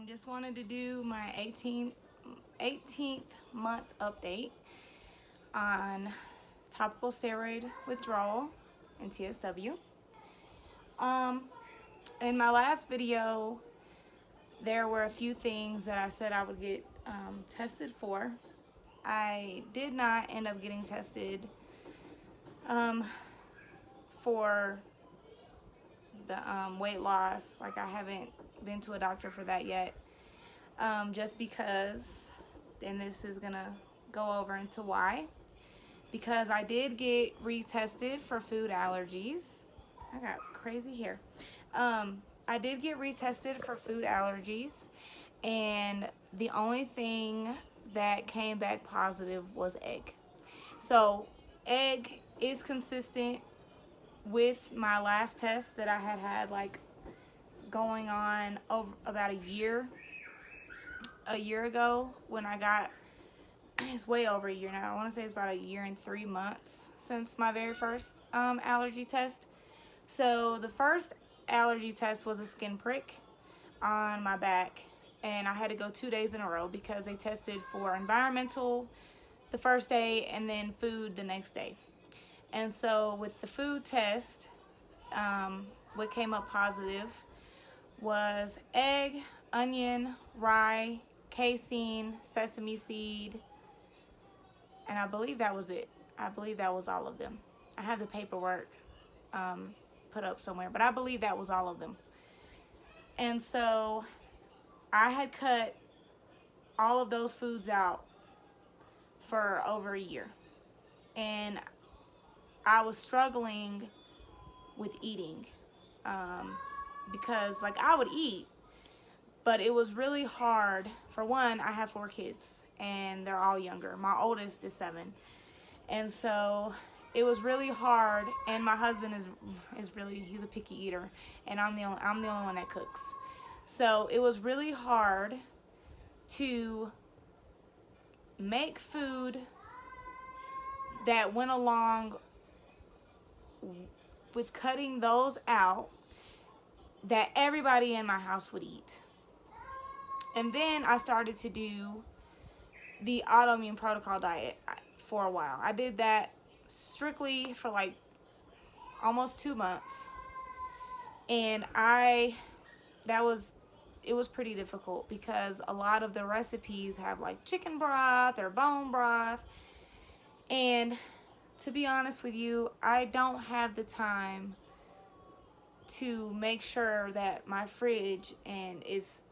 Just wanted to do my 18th month update on topical steroid withdrawal and TSW. Um, in my last video, there were a few things that I said I would get tested for. I did not end up getting tested for the weight loss. Like, I haven't been to a doctor for that yet, just because, and this is gonna go over into why, because I did get retested for food allergies. I got crazy hair. I did get retested for food allergies, and the only thing that came back positive was egg. So egg is consistent with my last test that I had like going on over about a year ago when I got, it's way over a year now. I want to say it's about a year and 3 months since my very first allergy test. So the first allergy test was a skin prick on my back, and I had to go 2 days in a row because they tested for environmental the first day and then food the next day. And so with the food test, what came up positive was egg, onion, rye, casein, sesame seed, and I believe that was it. I believe that was all of them. I have the paperwork put up somewhere, but I believe that was all of them. And so I had cut all of those foods out for over a year, and I was struggling with eating because, like, I would eat, but it was really hard. For one, I have 4 kids and they're all younger. My oldest is 7, and so it was really hard. And my husband is really, he's a picky eater, and I'm the only one that cooks. So it was really hard to make food that went along with cutting those out that everybody in my house would eat. And then I started to do the autoimmune protocol diet for a while. I did that strictly for like almost 2 months, and it was pretty difficult because a lot of the recipes have like chicken broth or bone broth, and to be honest with you, I don't have the time to make sure that my fridge is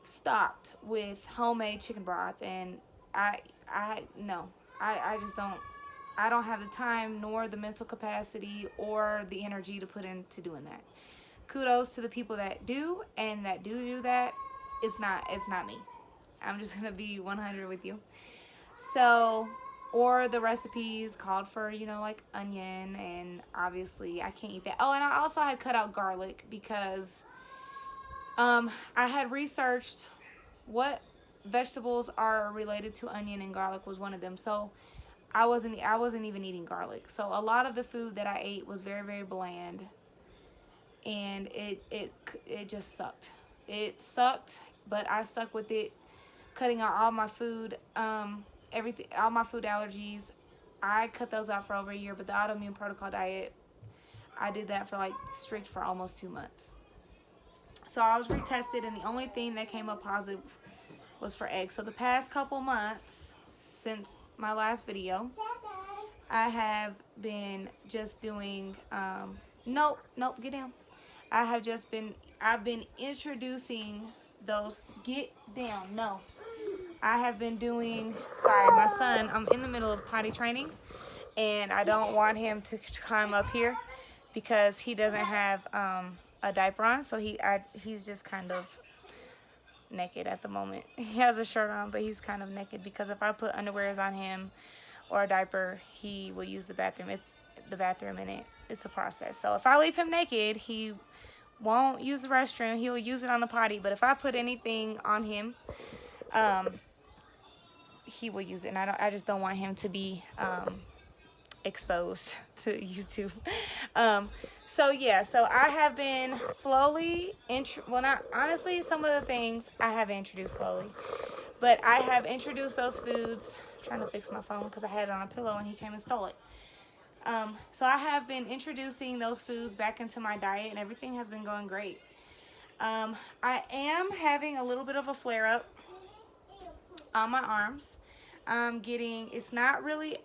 stocked with homemade chicken broth. And I just don't. I don't have the time nor the mental capacity or the energy to put into doing that. Kudos to the people that do, and that do that. It's not me. I'm just gonna be 100 with you. So, or the recipes called for, like onion, and obviously I can't eat that. Oh, and I also had cut out garlic because I had researched what vegetables are related to onion, and garlic was one of them. So I wasn't even eating garlic. So a lot of the food that I ate was very, very bland, and it just sucked. It sucked, but I stuck with it, cutting out all my food, everything, all my food allergies. I cut those out for over a year, but the autoimmune protocol diet, I did that for like strict for almost 2 months. So I was retested, and the only thing that came up positive was for eggs. So the past couple months since my last video, I have been just doing, nope, get down. I've been introducing those, get down, no. I have been doing, sorry, my son, I'm in the middle of potty training, and I don't want him to climb up here because he doesn't have a diaper on, so he's just kind of naked at the moment. He has a shirt on, but he's kind of naked because if I put underwears on him or a diaper, he will use the bathroom. It's the bathroom, and it's a process. So if I leave him naked, he won't use the restroom. He'll use it on the potty, but if I put anything on him, he will use it, and I just don't want him to be exposed to YouTube. So yeah, so I have been slowly, well, not honestly, some of the things I have introduced slowly, but I have introduced those foods. I'm trying to fix my phone because I had it on a pillow and he came and stole it. So I have been introducing those foods back into my diet, and everything has been going great. I am having a little bit of a flare up on my arms. I'm getting, it's not really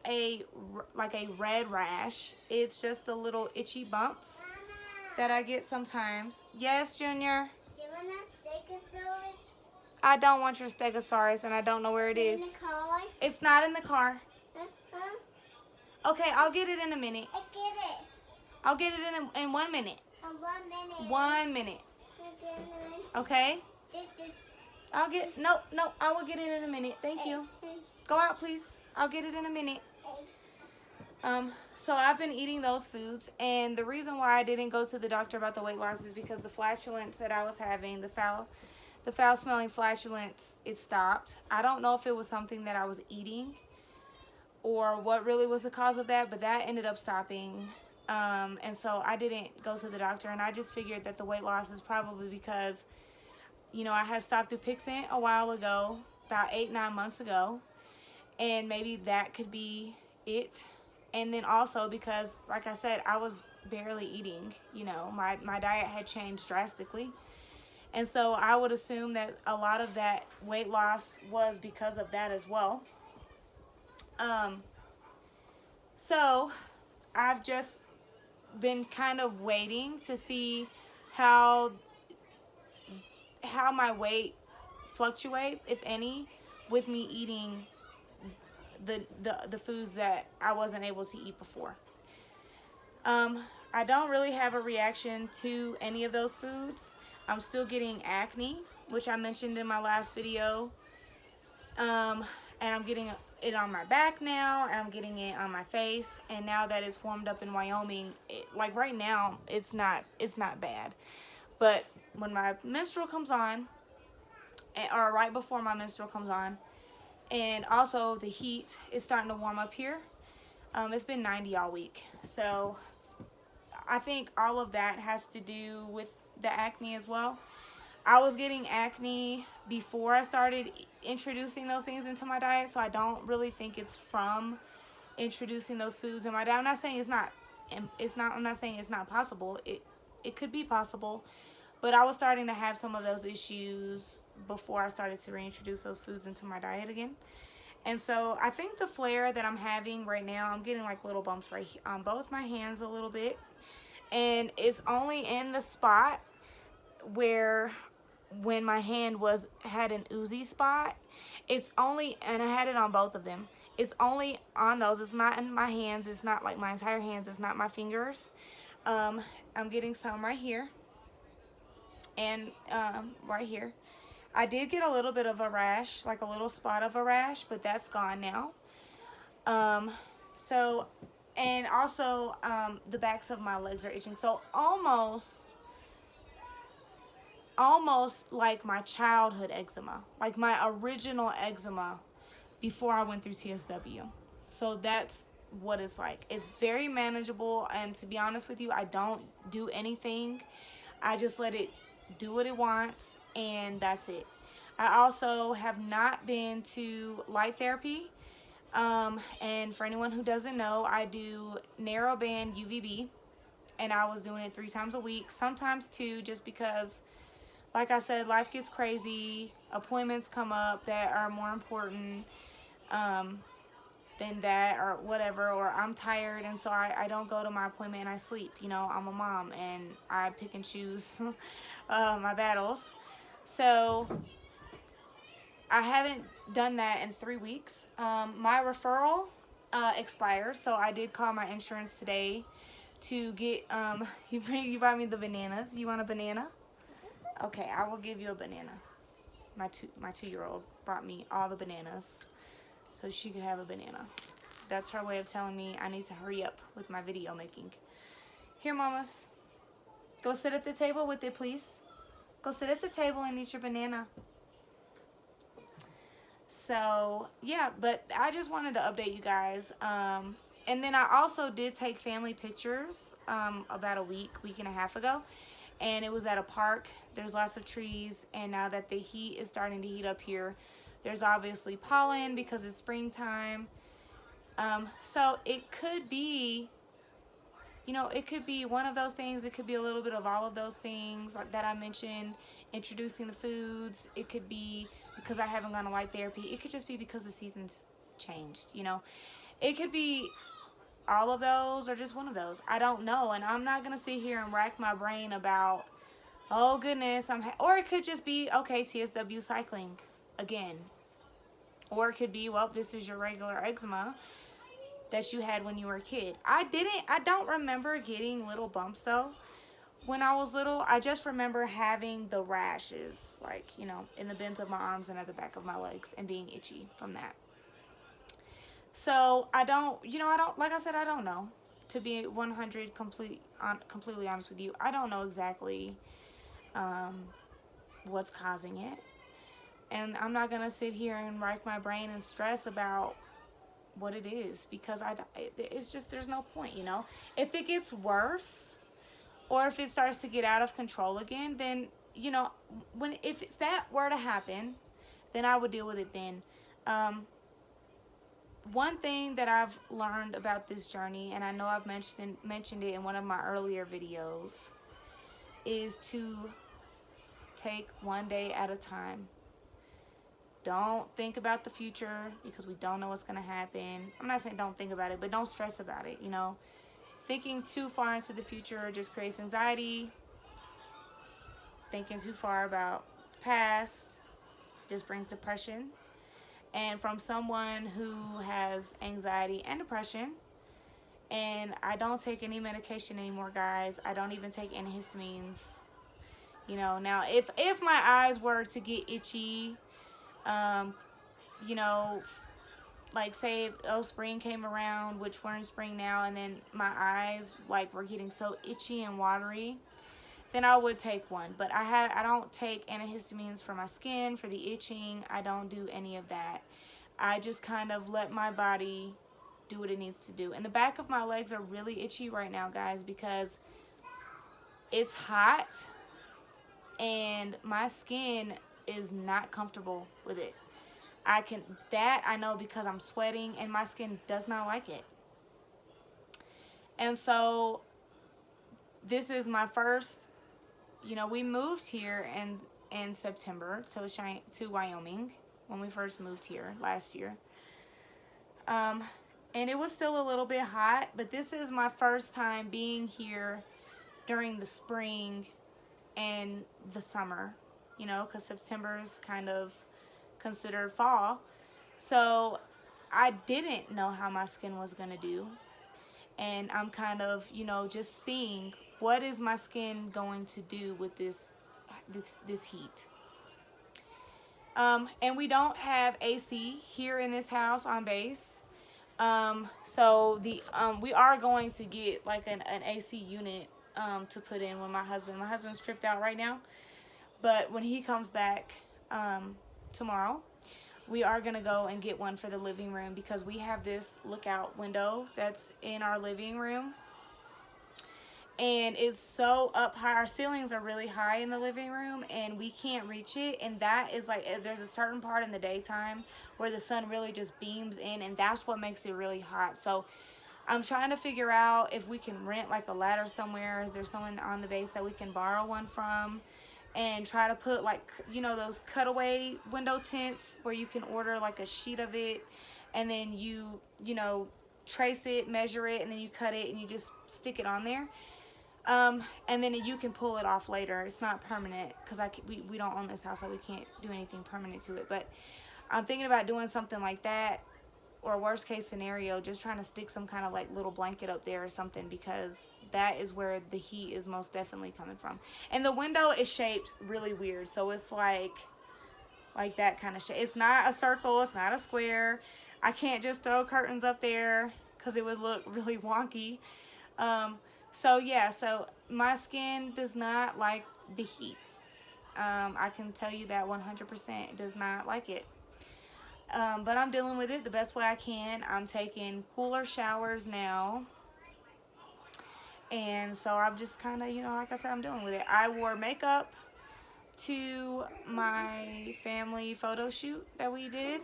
like a red rash. It's just the little itchy bumps that I get sometimes. Yes, Junior? Do you want a stegosaurus? I don't want your stegosaurus, and I don't know where it is. In the car? It's not in the car. Huh? Okay, I'll get it in a minute. I get it. I'll get it in 1 minute. 1 minute. 1 minute. Okay? This is... No, I will get it in a minute. Thank you. Go out, please. I'll get it in a minute. So I've been eating those foods, and the reason why I didn't go to the doctor about the weight loss is because the flatulence that I was having, the foul smelling flatulence, it stopped. I don't know if it was something that I was eating or what really was the cause of that, but that ended up stopping. And so I didn't go to the doctor, and I just figured that the weight loss is probably because, you know, I had stopped Dupixent a while ago, about 8-9 months ago, and maybe that could be it. And then also because, like I said, I was barely eating, you know, my diet had changed drastically. And so I would assume that a lot of that weight loss was because of that as well. So I've just been kind of waiting to see how my weight fluctuates, if any, with me eating the foods that I wasn't able to eat before. I don't really have a reaction to any of those foods. I'm still getting acne, which I mentioned in my last video. And I'm getting it on my back now, and I'm getting it on my face. And now that it's warmed up in Wyoming, like right now, it's not bad. But when my menstrual comes on, or right before my menstrual comes on, and also the heat is starting to warm up here. It's been 90 all week. So I think all of that has to do with the acne as well. I was getting acne before I started introducing those things into my diet, so I don't really think it's from introducing those foods in my diet. I'm not saying I'm not saying it's not possible. It could be possible, but I was starting to have some of those issues before I started to reintroduce those foods into my diet again. And so I think the flare that I'm having right now, I'm getting like little bumps right here on both my hands a little bit. And it's only in the spot where when my hand had an oozy spot. It's only, and I had it on both of them. It's only on those. It's not in my hands. It's not like my entire hands. It's not my fingers. I'm getting some right here. And right here. I did get a little bit of a rash, like a little spot of a rash, but that's gone now. So, and also the backs of my legs are itching. So almost like my childhood eczema, like my original eczema before I went through TSW. So that's what it's like. It's very manageable, and to be honest with you, I don't do anything. I just let it do what it wants, and that's it. I also have not been to light therapy. And for anyone who doesn't know, I do narrowband UVB, and I was doing it 3 times a week, sometimes 2, just because, like I said, life gets crazy. Appointments come up that are more important than that, or whatever, or I'm tired, and so I don't go to my appointment and I sleep. You know, I'm a mom, and I pick and choose my battles. So I haven't done that in 3 weeks. My referral expires, so I did call my insurance today to get, you brought me the bananas. You want a banana? Okay, I will give you a banana. My 2-year-old brought me all the bananas so she could have a banana. That's her way of telling me I need to hurry up with my video making. Here, mamas. Go sit at the table with it, please. Go sit at the table and eat your banana. So, yeah, but I just wanted to update you guys. And then I also did take family pictures about a week and a half ago. And it was at a park. There's lots of trees. And now that the heat is starting to heat up here, there's obviously pollen because it's springtime. So it could be, it could be one of those things. It could be a little bit of all of those things like that I mentioned, introducing the foods. It could be because I haven't gone to light therapy. It could just be because the season's changed, It could be all of those or just one of those. I don't know. And I'm not going to sit here and rack my brain about, oh goodness, or it could just be, okay, TSW cycling again. Or it could be, well, this is your regular eczema that you had when you were a kid. I don't remember getting little bumps though. When I was little, I just remember having the rashes, like, in the bends of my arms and at the back of my legs and being itchy from that. So I don't, like I said, I don't know. To be completely honest with you, I don't know exactly what's causing it. And I'm not going to sit here and rack my brain and stress about what it is because it's just, there's no point, If it gets worse or if it starts to get out of control again, then, if that were to happen, then I would deal with it then. One thing that I've learned about this journey, and I know I've mentioned it in one of my earlier videos, is to take one day at a time. Don't think about the future because we don't know what's going to happen. I'm not saying don't think about it, but don't stress about it, Thinking too far into the future just creates anxiety. Thinking too far about the past just brings depression. And from someone who has anxiety and depression, and I don't take any medication anymore, guys. I don't even take antihistamines. Now if my eyes were to get itchy, like say, spring came around, which we're in spring now, and then my eyes were getting so itchy and watery, then I would take one. But I don't take antihistamines for my skin, for the itching. I don't do any of that. I just kind of let my body do what it needs to do. And the back of my legs are really itchy right now, guys, because it's hot and my skin is not comfortable with it. I know because I'm sweating and my skin does not like it. And so this is my first, we moved here in September to Wyoming when we first moved here last year. And it was still a little bit hot, but this is my first time being here during the spring and the summer, because September is kind of considered fall. So I didn't know how my skin was going to do. And I'm kind of, just seeing what is my skin going to do with this heat. And we don't have AC here in this house on base. So we are going to get an AC unit to put in when my husband's tripped out right now. But when he comes back tomorrow, we are going to go and get one for the living room because we have this lookout window that's in our living room. And it's so up high. Our ceilings are really high in the living room and we can't reach it. And that is there's a certain part in the daytime where the sun really just beams in, and that's what makes it really hot. So I'm trying to figure out if we can rent a ladder somewhere. Is there someone on the base that we can borrow one from? And try to put those cutaway window tents where you can order a sheet of it, and then you trace it, measure it, and then you cut it and you just stick it on there. And then you can pull it off later. It's not permanent because we don't own this house, so we can't do anything permanent to it. But I'm thinking about doing something like that, or worst case scenario, just trying to stick some kind of little blanket up there or something, because that is where the heat is most definitely coming from. And the window is shaped really weird, so it's like that kind of shape. It's not a circle, it's not a square. I can't just throw curtains up there because it would look really wonky. So yeah, so my skin does not like the heat. I can tell you that 100%, it does not like it. But I'm dealing with it the best way I can. I'm taking cooler showers now. And so I'm just kind of, like I said, I'm dealing with it. I wore makeup to my family photo shoot that we did.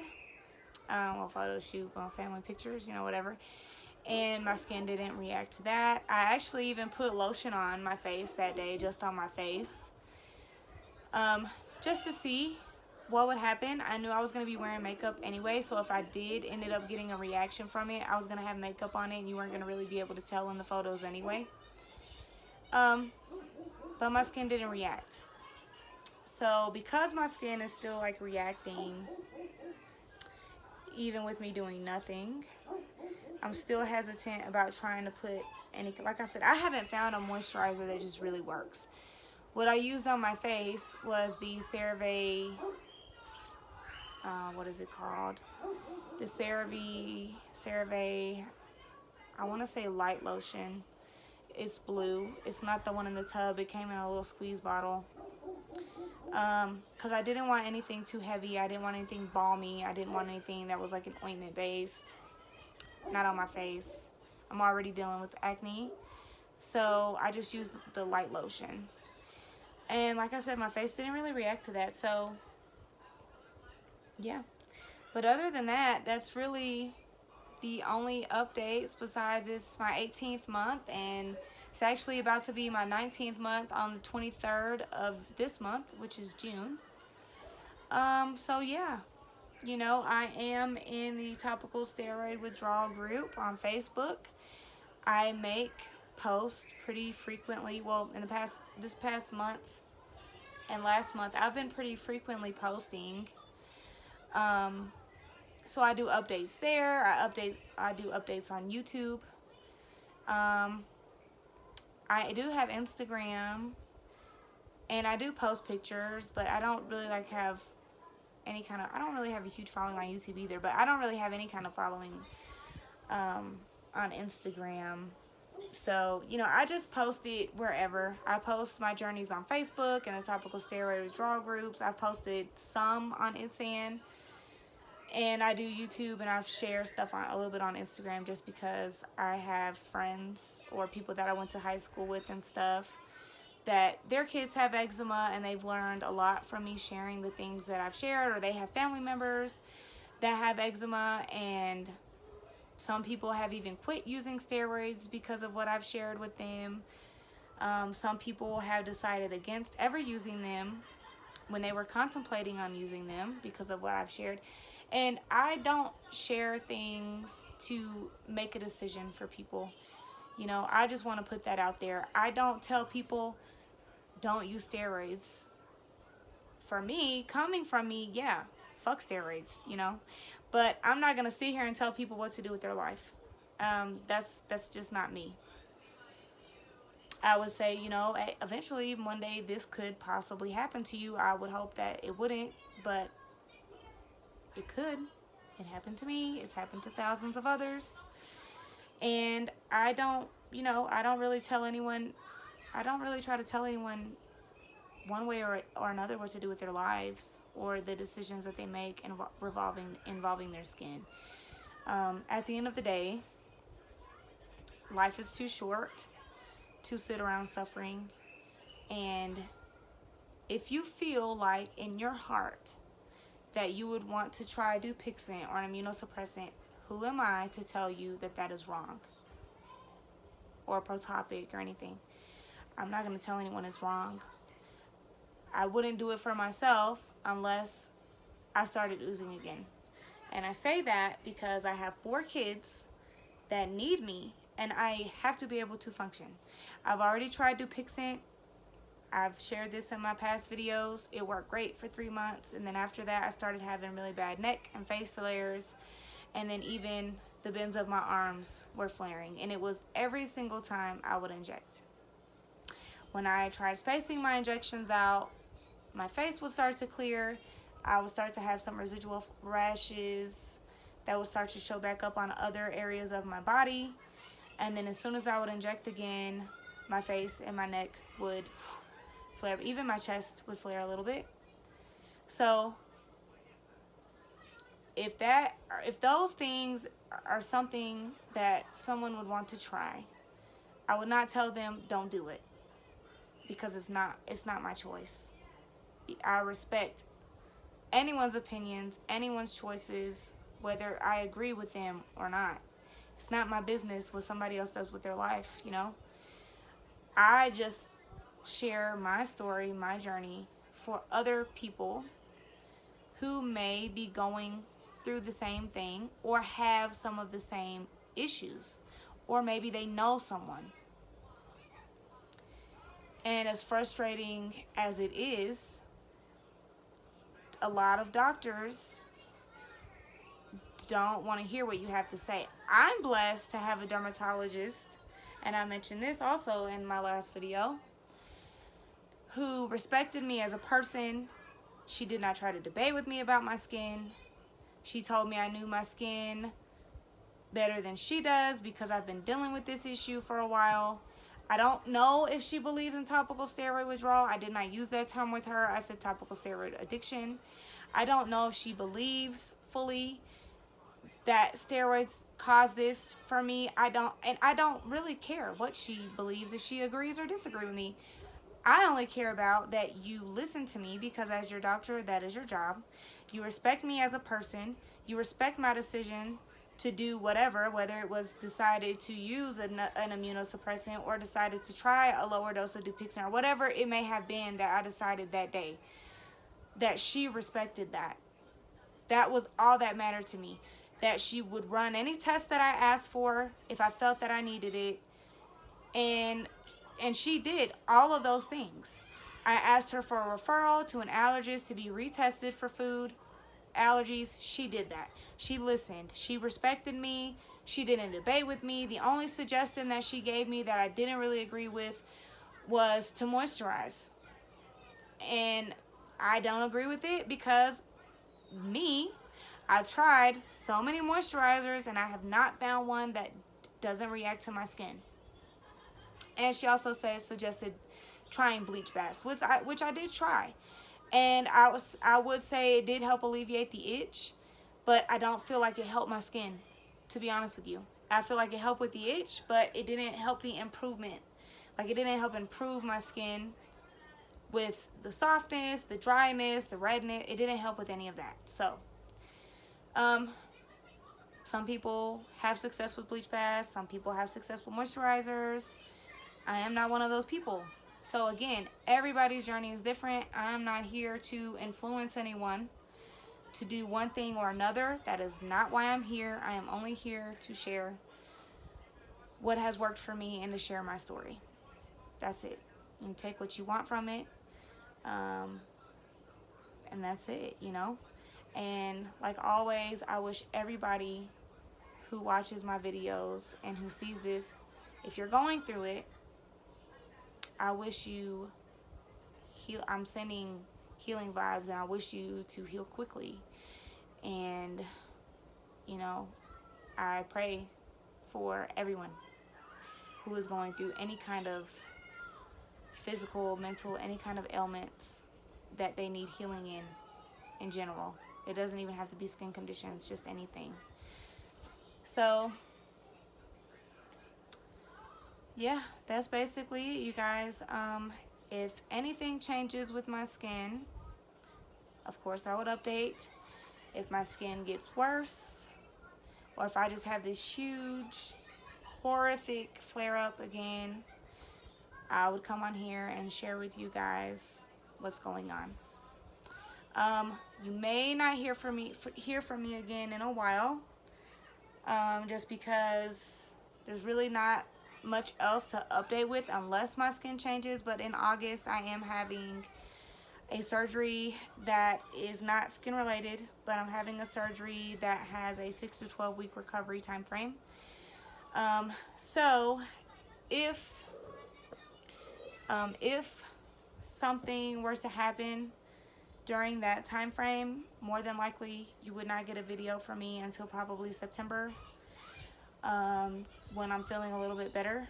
Photo shoot, family pictures, whatever. And my skin didn't react to that. I actually even put lotion on my face that day, just on my face, just to see what would happen. I knew I was going to be wearing makeup anyway, so if I did ended up getting a reaction from it, I was going to have makeup on it and you weren't going to really be able to tell in the photos anyway. But my skin didn't react. So because my skin is still like reacting, even with me doing nothing, I'm still hesitant about trying to put any, like I said, I haven't found a moisturizer that just really works. What I used on my face was the CeraVe, what is it called? The CeraVe, I want to say light lotion. It's blue. It's not the one in the tub. It came in a little squeeze bottle. Because I didn't want anything too heavy. I didn't want anything balmy. I didn't want anything that was like an ointment based. Not on my face. I'm already dealing with acne. So I just used the light lotion. And like I said, my face didn't really react to that. So yeah. But other than that, that's really the only updates. Besides, it's my 18th month, and it's actually about to be my 19th month on the 23rd of this month, which is June. So yeah, I am in the topical steroid withdrawal group on Facebook. I make posts pretty frequently. Well, in this past month and last month, I've been pretty frequently posting. So I do updates there. I do updates on YouTube. I do have Instagram, and I do post pictures, but I don't really have any kind of, I don't really have a huge following on YouTube either, but I don't really have any kind of following on Instagram. So, I just post it wherever. I post my journeys on Facebook and the topical steroid withdrawal groups. I've posted some on Insan. And I do YouTube, and I've shared stuff a little bit on Instagram just because I have friends or people that I went to high school with and stuff that their kids have eczema, and they've learned a lot from me sharing the things that I've shared, or they have family members that have eczema, and some people have even quit using steroids because of what I've shared with them. Some people have decided against ever using them when they were contemplating on using them because of what I've shared. And I don't share things to make a decision for people. I just want to put that out there. I don't tell people don't use steroids. For me, coming from me, yeah, fuck steroids, But I'm not going to sit here and tell people what to do with their life. That's just not me. I would say, eventually one day this could possibly happen to you. I would hope that it wouldn't, but it could. It happened to me. It's happened to thousands of others. And I don't really tell anyone, I don't really try to tell anyone one way or another what to do with their lives or the decisions that they make involving their skin. At the end of the day, life is too short to sit around suffering. And if you feel like in your heart that you would want to try Dupixent or an immunosuppressant, who am I to tell you that that is wrong? Or Protopic or anything. I'm not going to tell anyone it's wrong. I wouldn't do it for myself unless I started oozing again. And I say that because I have 4 kids that need me, and I have to be able to function. I've already tried Dupixent. I've shared this in my past videos. It worked great for 3 months, and then after that I started having really bad neck and face flares, and then even the bends of my arms were flaring, and it was every single time I would inject. When I tried spacing my injections out, my face would start to clear. I would start to have some residual rashes that would start to show back up on other areas of my body, and then as soon as I would inject again, my face and my neck would flare. Even my chest would flare a little bit. So if those things are something that someone would want to try, I would not tell them don't do it, because it's not my choice. I respect anyone's opinions, anyone's choices, whether I agree with them or not. It's not my business what somebody else does with their life, you know? I just share my story, my journey for other people who may be going through the same thing or have some of the same issues, or maybe they know someone. And as frustrating as it is, a lot of doctors don't want to hear what you have to say. I'm blessed to have a dermatologist, and I mentioned this also in my last video, who respected me as a person. She did not try to debate with me about my skin. She told me I knew my skin better than she does because I've been dealing with this issue for a while. I don't know if she believes in topical steroid withdrawal. I did not use that term with her. I said topical steroid addiction. I don't know if she believes fully that steroids cause this for me. I don't really care what she believes, if she agrees or disagrees with me. I only care about that you listen to me, because as your doctor, that is your job. You respect me as a person. You respect my decision to do whatever, whether it was decided to use an immunosuppressant or decided to try a lower dose of Dupixent, or whatever it may have been that I decided that day. That she respected that. That was all that mattered to me. That she would run any test that I asked for if I felt that I needed it. And she did all of those things. I asked her for a referral to an allergist to be retested for food allergies. She did that. She listened. She respected me. She didn't debate with me. The only suggestion that she gave me that I didn't really agree with was to moisturize. And I don't agree with it because I've tried so many moisturizers and I have not found one that doesn't react to my skin. And she also suggested trying bleach baths, which I did try. And I would say it did help alleviate the itch, but I don't feel like it helped my skin, to be honest with you. I feel like it helped with the itch, but it didn't help the improvement. Like, it didn't help improve my skin with the softness, the dryness, the redness. It didn't help with any of that. So, some people have success with bleach baths. Some people have success with moisturizers. I am not one of those people. So again, everybody's journey is different. I'm not here to influence anyone to do one thing or another. That is not why I'm here. I am only here to share what has worked for me and to share my story. That's it. You can take what you want from it. And that's it, you know. And like always, I wish everybody who watches my videos and who sees this, if you're going through it, I wish you heal. I'm sending healing vibes, and I wish you to heal quickly. And, you know, I pray for everyone who is going through any kind of physical, mental, any kind of ailments that they need healing in general. It doesn't even have to be skin conditions, just anything. So, yeah, that's basically it, you guys. If anything changes with my skin, of course I would update. If my skin gets worse, or if I just have this huge, horrific flare-up again, I would come on here and share with you guys what's going on. You may not hear from me again in a while, just because there's really not much else to update with unless my skin changes. But in August, I am having a surgery that is not skin related, but I'm having a surgery that has a 6 to 12 week recovery time frame. So if something were to happen during that time frame, more than likely you would not get a video from me until probably September, when I'm feeling a little bit better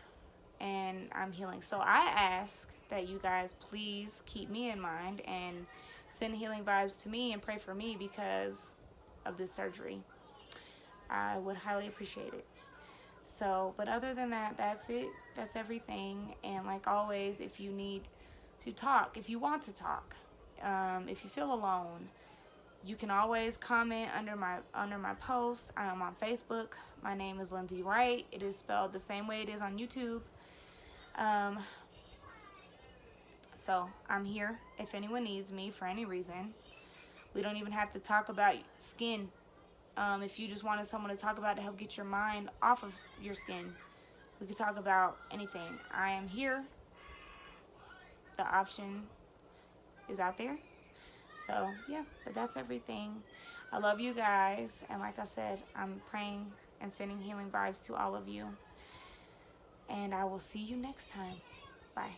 and I'm healing. So I ask that you guys please keep me in mind and send healing vibes to me and pray for me, because of this surgery. I would highly appreciate it. So, but other than that, that's it. That's everything. And like always, if you need to talk, if you want to talk, if you feel alone, you can always comment under my post. I'm on Facebook. My name is Lindsay Wright. It is spelled the same way it is on YouTube. So I'm here if anyone needs me for any reason. We don't even have to talk about skin. If you just wanted someone to talk about to help get your mind off of your skin, we could talk about anything. I am here. The option is out there. So yeah, but that's everything. I love you guys, and like I said, I'm praying and sending healing vibes to all of you, and I will see you next time. Bye.